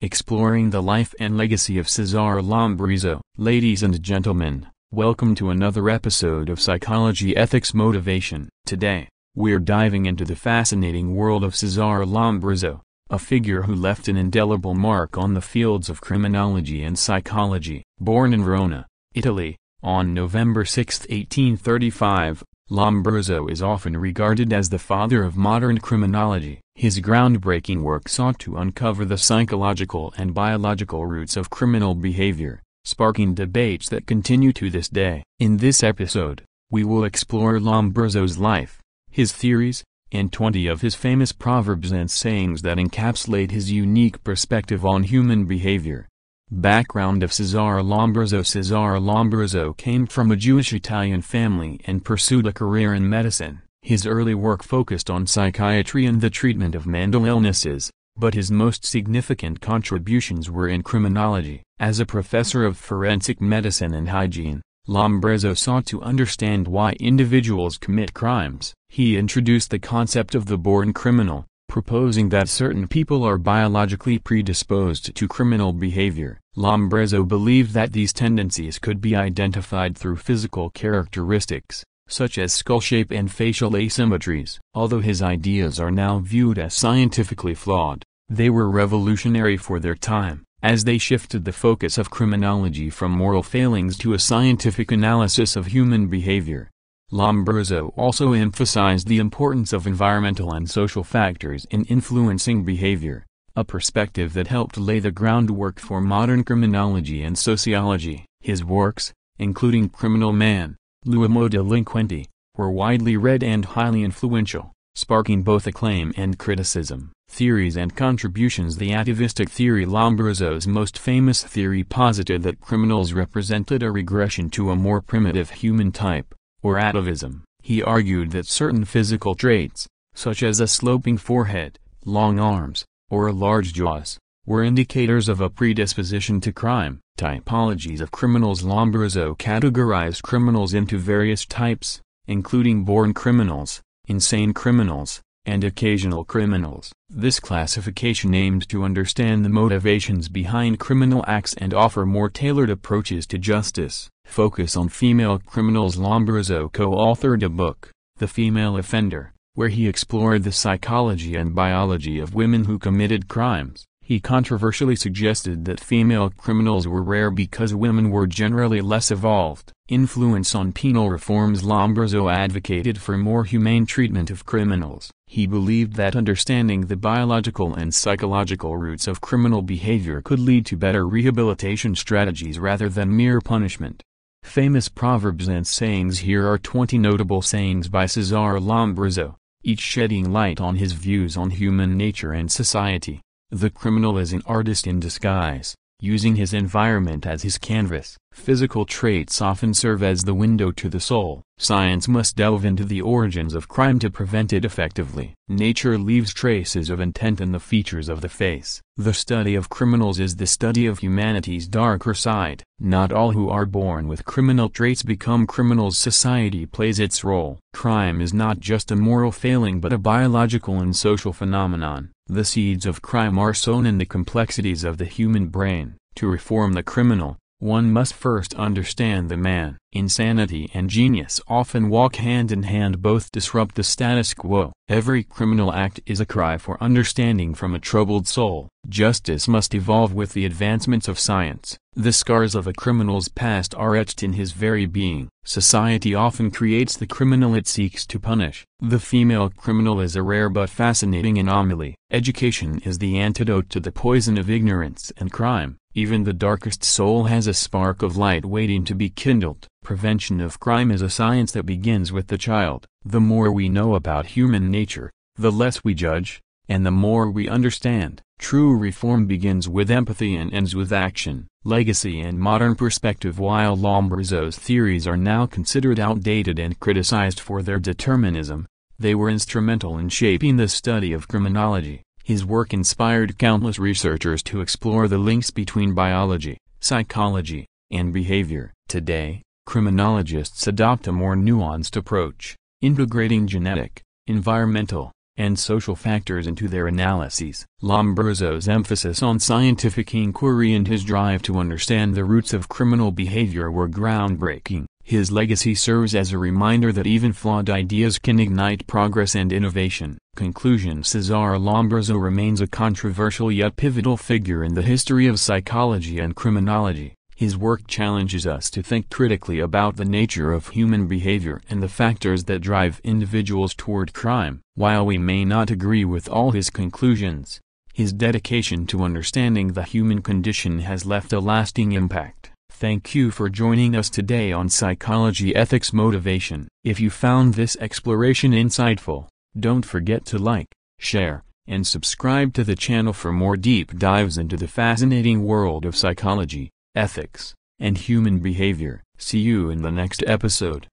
exploring the life and legacy of Cesare Lombroso. Ladies and gentlemen, welcome to another episode of Psychology Ethics Motivation. Today, we're diving into the fascinating world of Cesare Lombroso, a figure who left an indelible mark on the fields of criminology and psychology. Born in Verona, Italy, on November 6, 1835, Lombroso is often regarded as the father of modern criminology. His groundbreaking work sought to uncover the psychological and biological roots of criminal behavior, sparking debates that continue to this day. In this episode, we will explore Lombroso's life, his theories, and 20 of his famous proverbs and sayings that encapsulate his unique perspective on human behavior. Background of Cesare Lombroso. Cesare Lombroso came from a Jewish Italian family and pursued a career in medicine. His early work focused on psychiatry and the treatment of mental illnesses, but his most significant contributions were in criminology. As a professor of forensic medicine and hygiene, Lombroso sought to understand why individuals commit crimes. He introduced the concept of the born criminal, proposing that certain people are biologically predisposed to criminal behavior. Lombroso believed that these tendencies could be identified through physical characteristics, such as skull shape and facial asymmetries. Although his ideas are now viewed as scientifically flawed, they were revolutionary for their time, as they shifted the focus of criminology from moral failings to a scientific analysis of human behavior. Lombroso also emphasized the importance of environmental and social factors in influencing behavior, a perspective that helped lay the groundwork for modern criminology and sociology. His works, including Criminal Man, L'uomo delinquente, were widely read and highly influential, sparking both acclaim and criticism. Theories and contributions. The atavistic theory. Lombroso's most famous theory posited that criminals represented a regression to a more primitive human type, or atavism. He argued that certain physical traits, such as a sloping forehead, long arms, or large jaws, were indicators of a predisposition to crime. Typologies of criminals. Lombroso categorized criminals into various types, including born criminals, insane criminals, and occasional criminals. This classification aimed to understand the motivations behind criminal acts and offer more tailored approaches to justice. Focus on female criminals. Lombroso co-authored a book, The Female Offender, where he explored the psychology and biology of women who committed crimes. He controversially suggested that female criminals were rare because women were generally less evolved. Influence on penal reforms. Lombroso advocated for more humane treatment of criminals. He believed that understanding the biological and psychological roots of criminal behavior could lead to better rehabilitation strategies rather than mere punishment. Famous proverbs and sayings. Here are 20 notable sayings by Cesare Lombroso, each shedding light on his views on human nature and society. The criminal is an artist in disguise, using his environment as his canvas. Physical traits often serve as the window to the soul. Science must delve into the origins of crime to prevent it effectively. Nature leaves traces of intent in the features of the face. The study of criminals is the study of humanity's darker side. Not all who are born with criminal traits become criminals. Society plays its role. Crime is not just a moral failing but a biological and social phenomenon. The seeds of crime are sown in the complexities of the human brain. To reform the criminal, one must first understand the man. Insanity and genius often walk hand in hand. Both disrupt the status quo. Every criminal act is a cry for understanding from a troubled soul. Justice must evolve with the advancements of science. The scars of a criminal's past are etched in his very being. Society often creates the criminal it seeks to punish. The female criminal is a rare but fascinating anomaly. Education is the antidote to the poison of ignorance and crime. Even the darkest soul has a spark of light waiting to be kindled. Prevention of crime is a science that begins with the child. The more we know about human nature, the less we judge, and the more we understand. True reform begins with empathy and ends with action. Legacy and modern perspective. While Lombroso's theories are now considered outdated and criticized for their determinism, they were instrumental in shaping the study of criminology. His work inspired countless researchers to explore the links between biology, psychology, and behavior. Today, criminologists adopt a more nuanced approach, integrating genetic, environmental, and social factors into their analyses. Lombroso's emphasis on scientific inquiry and his drive to understand the roots of criminal behavior were groundbreaking. His legacy serves as a reminder that even flawed ideas can ignite progress and innovation. Conclusion: Cesare Lombroso remains a controversial yet pivotal figure in the history of psychology and criminology. His work challenges us to think critically about the nature of human behavior and the factors that drive individuals toward crime. While we may not agree with all his conclusions, his dedication to understanding the human condition has left a lasting impact. Thank you for joining us today on Psychology Ethics Motivation. If you found this exploration insightful, don't forget to like, share, and subscribe to the channel for more deep dives into the fascinating world of psychology, ethics, and human behavior. See you in the next episode.